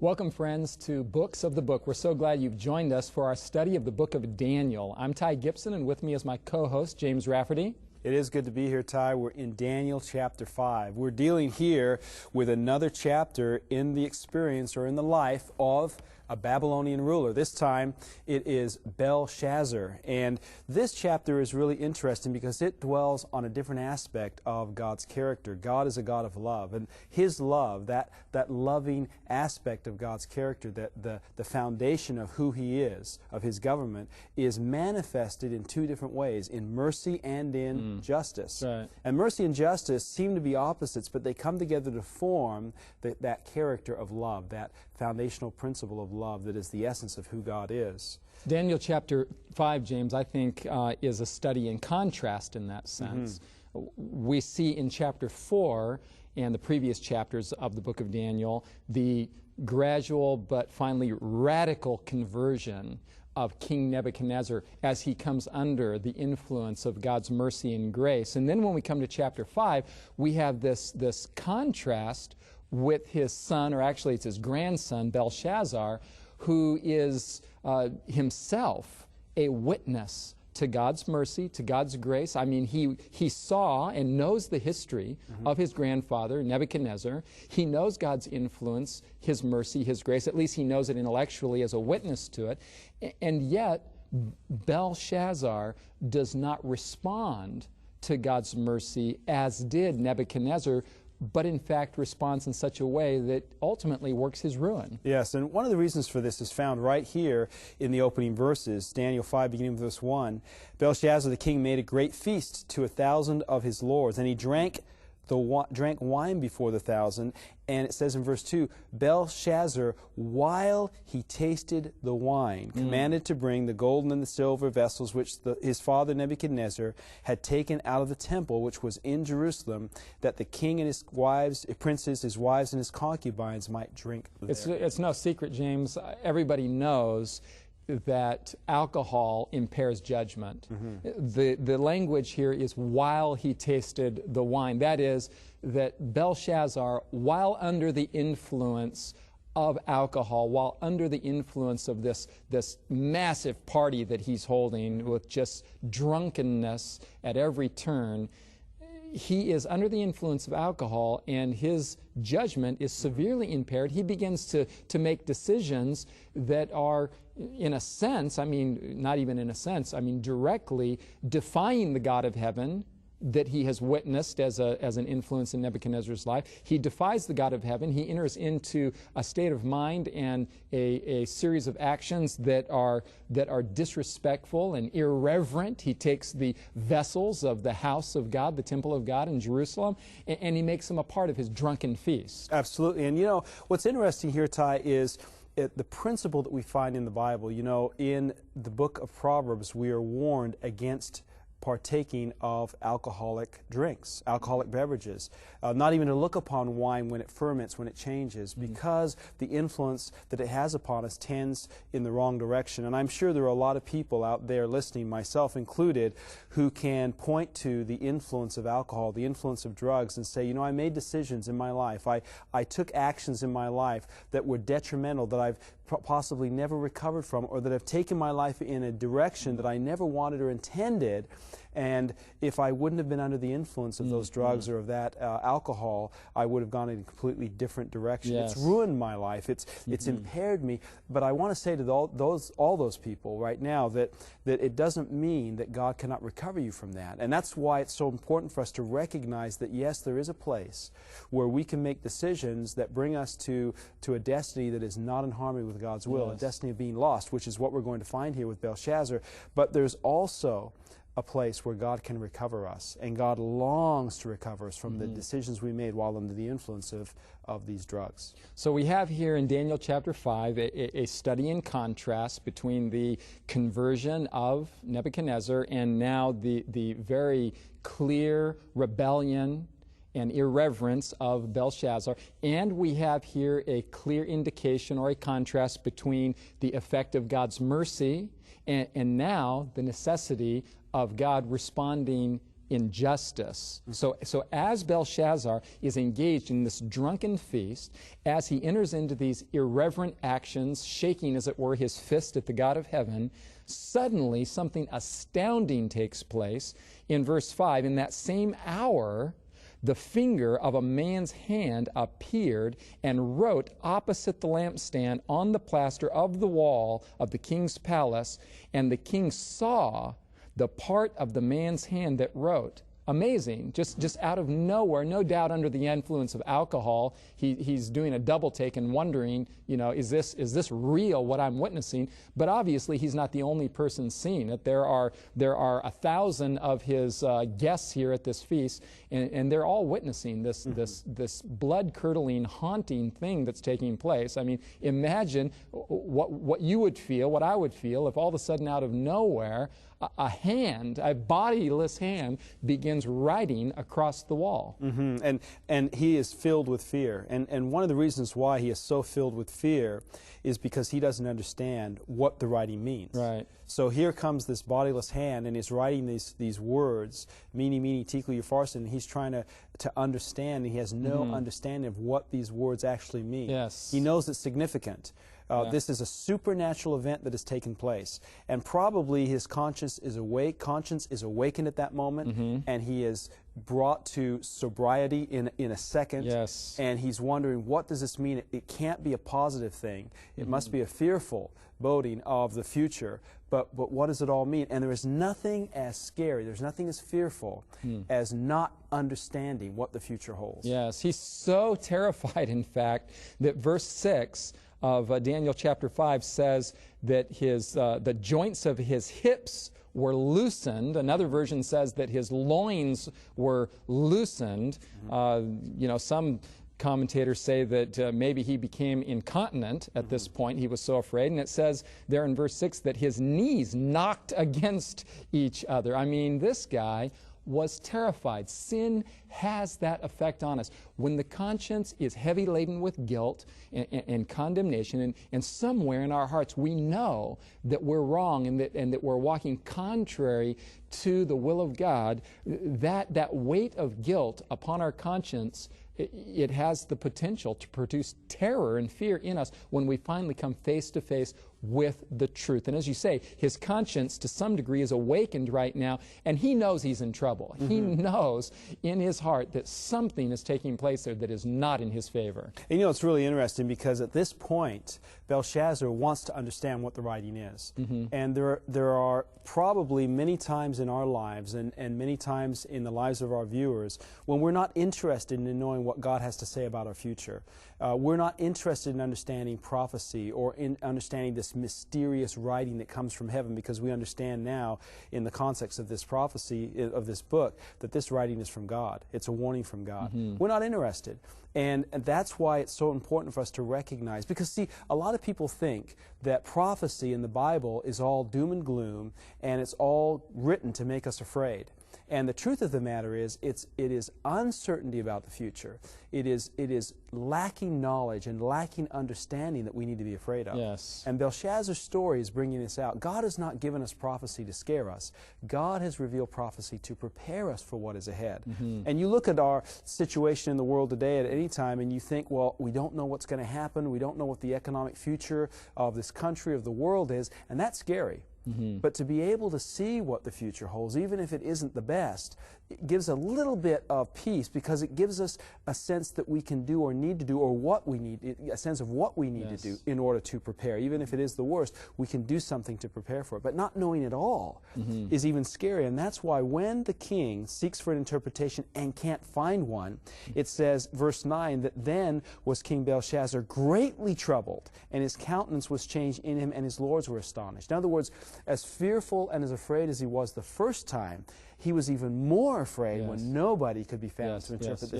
Welcome, friends, to Books of the Book. We're so glad you've joined us for our study of the book of Daniel. I'm Ty Gibson, and with me is my co-host, James Rafferty. It is good to be here, Ty. We're in Daniel chapter 5. We're dealing here with another chapter in the experience or in the life of a Babylonian ruler. This time it is Belshazzar. And this chapter is really interesting because it dwells on a different aspect of God's character. God is a God of love. And His love, that loving aspect of God's character, that the foundation of who He is, of His government, is manifested in two different ways, in mercy and in justice. Right. And mercy and justice seem to be opposites, but they come together to form that character of love, that foundational principle of love that is the essence of who God is. Daniel chapter 5, James, I think is a study in contrast in that sense. We see in chapter 4 and the previous chapters of the book of Daniel the gradual but finally radical conversion of King Nebuchadnezzar as he comes under the influence of God's mercy and grace. And then when we come to chapter 5, we have this contrast with his son, or actually it's his grandson, Belshazzar, who is himself a witness to God's mercy, to God's grace. I mean, he saw and knows the history of his grandfather, Nebuchadnezzar. He knows God's influence, His mercy, His grace. At least he knows it intellectually as a witness to it. And yet, Belshazzar does not respond to God's mercy as did Nebuchadnezzar, but in fact responds in such a way that ultimately works his ruin. Yes, and one of the reasons for this is found right here in the opening verses, Daniel 5, beginning with verse 1. Belshazzar the king made a great feast to 1,000 of his lords, and he drank wine before the 1,000, and it says in verse 2, Belshazzar, while he tasted the wine, commanded to bring the golden and the silver vessels which his father Nebuchadnezzar had taken out of the temple which was in Jerusalem, that the king and his wives, princes, his wives, and his concubines might drink there. It's no secret, James. Everybody knows that alcohol impairs judgment. The language here is while he tasted the wine. That is, that Belshazzar, while under the influence of alcohol, while under the influence of this massive party that he's holding with just drunkenness at every turn, he is under the influence of alcohol, and his judgment is severely impaired. He begins to make decisions that are, in a sense, I mean, not even in a sense, I mean, directly defying the God of heaven that he has witnessed as an influence in Nebuchadnezzar's life. He defies the God of heaven. He enters into a state of mind and a series of actions that are disrespectful and irreverent. He takes the vessels of the house of God, the temple of God in Jerusalem, and he makes them a part of his drunken feast. Absolutely. And you know, what's interesting here, Ty, is the principle that we find in the Bible. You know, in the book of Proverbs, we are warned against partaking of alcoholic drinks, alcoholic beverages, not even to look upon wine when it ferments, when it changes, because the influence that it has upon us tends in the wrong direction. And I'm sure there are a lot of people out there listening, myself included, who can point to the influence of alcohol, the influence of drugs, and say, you know, I made decisions in my life, I took actions in my life that were detrimental, that I've possibly never recovered from, or that have taken my life in a direction that I never wanted or intended. And if I wouldn't have been under the influence of those drugs or of that alcohol, I would have gone in a completely different direction. Yes. It's ruined my life. It's impaired me. But I want to say to all those people right now that it doesn't mean that God cannot recover you from that. And that's why it's so important for us to recognize that, yes, there is a place where we can make decisions that bring us to a destiny that is not in harmony with God's will, a destiny of being lost, which is what we're going to find here with Belshazzar. But there's also a place where God can recover us, and God longs to recover us from the decisions we made while under the influence of these drugs. So we have here in Daniel chapter 5 a study in contrast between the conversion of Nebuchadnezzar and now the very clear rebellion and irreverence of Belshazzar. And we have here a clear indication or a contrast between the effect of God's mercy and now the necessity of God responding injustice. So as Belshazzar is engaged in this drunken feast, as he enters into these irreverent actions, shaking, as it were, his fist at the God of heaven, suddenly something astounding takes place. In verse 5, in that same hour, the finger of a man's hand appeared and wrote opposite the lampstand on the plaster of the wall of the king's palace, and the king saw the part of the man's hand that wrote. Amazing, just out of nowhere, no doubt under the influence of alcohol, he's doing a double take and wondering, is this real, what I'm witnessing? But obviously he's not the only person seeing it. There are 1,000 of his guests here at this feast, and they're all witnessing this blood-curdling, haunting thing that's taking place. I mean, imagine what you would feel, what I would feel, if all of a sudden out of nowhere, a bodiless hand begins writing across the wall. And he is filled with fear. And one of the reasons why he is so filled with fear is because he doesn't understand what the writing means. Right. So here comes this bodiless hand, and he's writing these words, mene, mene, tekel, upharsin, and he's trying to understand, and he has no understanding of what these words actually mean. Yes. He knows it's significant. This is a supernatural event that has taken place. And probably his conscience is awake. Conscience is awakened at that moment, and he is brought to sobriety in a second. Yes. And he's wondering, what does this mean? It can't be a positive thing. It must be a fearful boding of the future. But what does it all mean? And there is nothing as scary, there's nothing as fearful as not understanding what the future holds. Yes, he's so terrified, in fact, that verse 6 of Daniel chapter 5 says that the joints of his hips were loosened. Another version says that his loins were loosened. Some commentators say that maybe he became incontinent at this point. He was so afraid. And it says there in verse 6 that his knees knocked against each other. I mean, this guy was terrified. Sin has that effect on us. When the conscience is heavy laden with guilt and condemnation, and somewhere in our hearts we know that we're wrong and that we're walking contrary to the will of God, that weight of guilt upon our conscience, it has the potential to produce terror and fear in us when we finally come face to face with the truth. And as you say, his conscience to some degree is awakened right now, and he knows he's in trouble. He knows in his heart that something is taking place there that is not in his favor. And it's really interesting because at this point, Belshazzar wants to understand what the writing is. And there are probably many times in our lives and many times in the lives of our viewers when we're not interested in knowing what God has to say about our future. We're not interested in understanding prophecy or in understanding this mysterious writing that comes from heaven, because we understand now in the context of this prophecy, of this book, that this writing is from God. It's a warning from God. We're not interested. And that's why it's so important for us to recognize, because see, a lot of people think that prophecy in the Bible is all doom and gloom and it's all written to make us afraid. And the truth of the matter is, it is uncertainty about the future. It is lacking knowledge and lacking understanding that we need to be afraid of. Yes. And Belshazzar's story is bringing this out. God has not given us prophecy to scare us. God has revealed prophecy to prepare us for what is ahead. And you look at our situation in the world today at any time and you think, well, we don't know what's going to happen. We don't know what the economic future of this country, of the world is, and that's scary. But to be able to see what the future holds, even if it isn't the best, it gives a little bit of peace, because it gives us a sense that we can do or need to do, or what we need, a sense of what we need to do in order to prepare. Even if it is the worst, we can do something to prepare for it. But not knowing it all is even scarier. And that's why when the king seeks for an interpretation and can't find one, it says, verse 9, that then was King Belshazzar greatly troubled, and his countenance was changed in him, and his lords were astonished. In other words, as fearful and as afraid as he was the first time, he was even more afraid when nobody could be found to interpret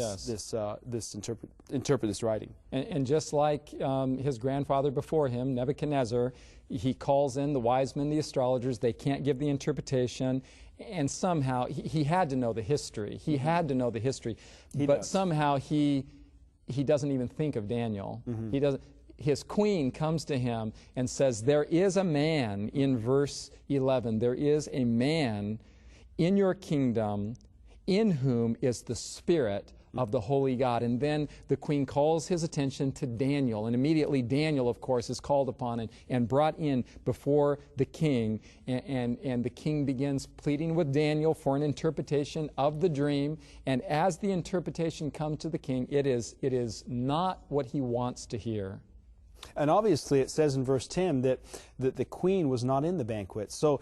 interpret this writing. And just like his grandfather before him, Nebuchadnezzar, he calls in the wise men, the astrologers. They can't give the interpretation, and somehow he had to know the history. He had to know the history, but somehow he doesn't even think of Daniel. He doesn't. His queen comes to him and says, there is a man, in verse 11, there is a man in your kingdom. in whom is the Spirit of the holy God. And then the queen calls his attention to Daniel, and immediately Daniel, of course, is called upon and brought in before the king, and the king begins pleading with Daniel for an interpretation of the dream. And as the interpretation comes to the king, it is not what he wants to hear. And obviously it says in verse 10 that the queen was not in the banquet. So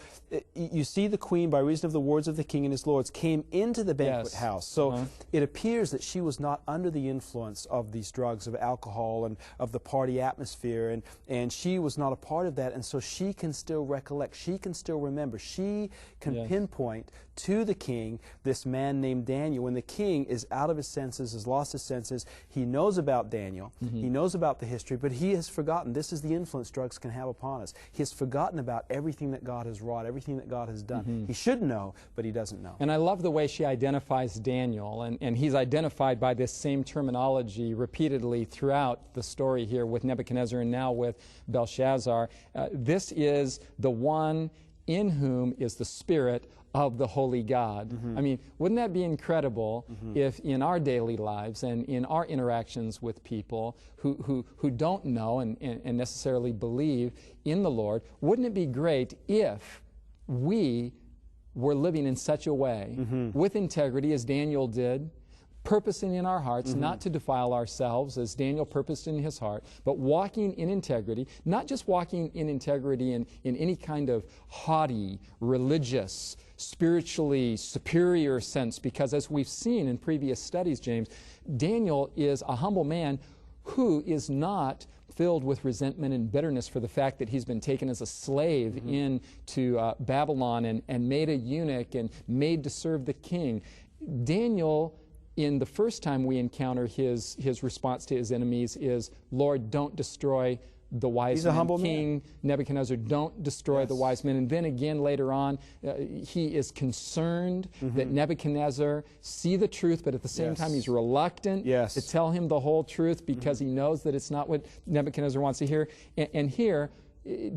you see the queen, by reason of the words of the king and his lords, came into the banquet house. So it appears that she was not under the influence of these drugs, of alcohol, and of the party atmosphere. And she was not a part of that. And so she can still recollect. She can still remember. She can pinpoint to the king this man named Daniel. When the king is out of his senses, has lost his senses, he knows about Daniel. He knows about the history, but he has forgotten. This is the influence drugs can have upon us. He has forgotten about everything that God has wrought, everything that God has done. He should know, but he doesn't know. And I love the way she identifies Daniel, and he's identified by this same terminology repeatedly throughout the story here with Nebuchadnezzar and now with Belshazzar. This is the one in whom is the Spirit of the holy God. I mean, wouldn't that be incredible if in our daily lives and in our interactions with people who don't know and necessarily believe in the Lord, wouldn't it be great if we were living in such a way, with integrity as Daniel did, purposing in our hearts not to defile ourselves as Daniel purposed in his heart, but walking in integrity, not just walking in integrity in any kind of haughty, religious, spiritually superior sense, because as we've seen in previous studies, James, Daniel is a humble man who is not filled with resentment and bitterness for the fact that he's been taken as a slave into Babylon and made a eunuch and made to serve the king. Daniel, in the first time we encounter his response to his enemies is, Lord, don't destroy the wise men. He's a humble King man. Nebuchadnezzar, don't destroy the wise men. And then again later on, he is concerned that Nebuchadnezzar see the truth, but at the same time he's reluctant to tell him the whole truth because he knows that it's not what Nebuchadnezzar wants to hear. And here,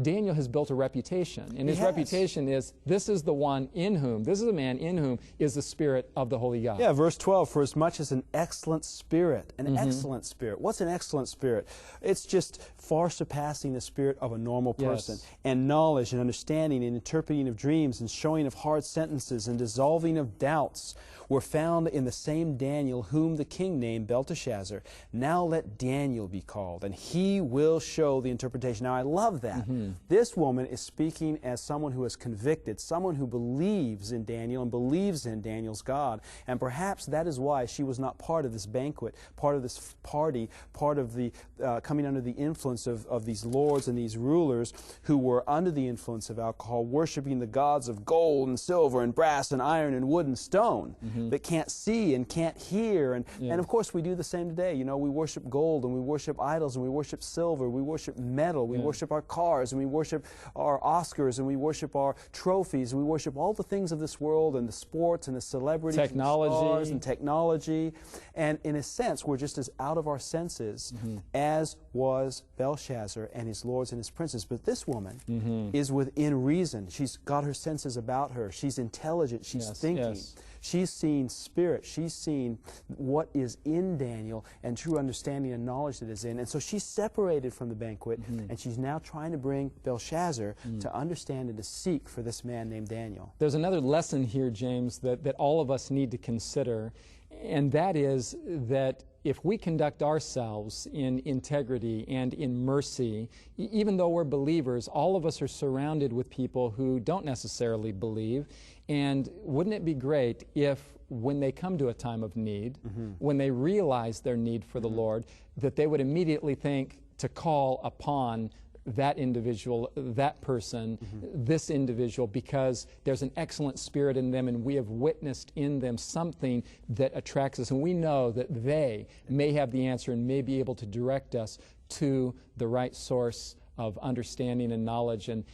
Daniel has built a reputation, and his reputation is, this is the one in whom, this is a man in whom is the Spirit of the Holy God. Yeah, verse 12, for as much as an excellent spirit, an excellent spirit. What's an excellent spirit? It's just far surpassing the spirit of a normal person. And knowledge and understanding and interpreting of dreams and showing of hard sentences and dissolving of doubts were found in the same Daniel whom the king named Belteshazzar. Now let Daniel be called, and he will show the interpretation. Now I love that. This woman is speaking as someone who is convicted, someone who believes in Daniel and believes in Daniel's God. And perhaps that is why she was not part of this banquet, part of this party, part of the coming under the influence of these lords and these rulers who were under the influence of alcohol, worshiping the gods of gold and silver and brass and iron and wood and stone that can't see and can't hear. And of course we do the same today. You know, we worship gold and we worship idols and we worship silver, we worship metal, we worship our cars, and we worship our Oscars, and we worship our trophies, and we worship all the things of this world, and the sports, and the celebrities, technology, and the stars, and technology. And in a sense, we're just as out of our senses as was Belshazzar and his lords and his princes. But this woman is within reason. She's got her senses about her. She's intelligent. She's thinking. She's seen spirit. She's seen what is in Daniel and true understanding and knowledge that is in. And so she's separated from the banquet, and she's now trying to bring Belshazzar to understand and to seek for this man named Daniel. There's another lesson here, James, that all of us need to consider, and that is that if we conduct ourselves in integrity and in mercy, even though we're believers, all of us are surrounded with people who don't necessarily believe. And wouldn't it be great if, when they come to a time of need, when they realize their need for the Lord, that they would immediately think to call upon that individual, that person, this individual, because there's an excellent spirit in them, and we have witnessed in them something that attracts us, and we know that they may have the answer and may be able to direct us to the right source of understanding and knowledge. And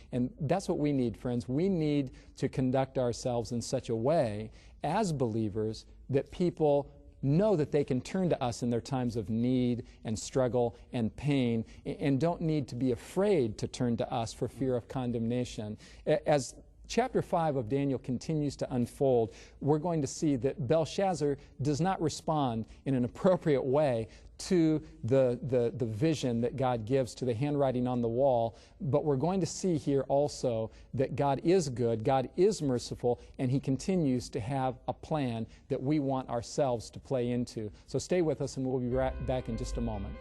that's what we need, friends. We need to conduct ourselves in such a way as believers that people know that they can turn to us in their times of need and struggle and pain, and don't need to be afraid to turn to us for fear of condemnation. As chapter 5 of Daniel continues to unfold, we're going to see that Belshazzar does not respond in an appropriate way to the vision that God gives, to the handwriting on the wall. But we're going to see here also that God is good, God is merciful, and He continues to have a plan that we want ourselves to play into. So stay with us, and we'll be right back in just a moment.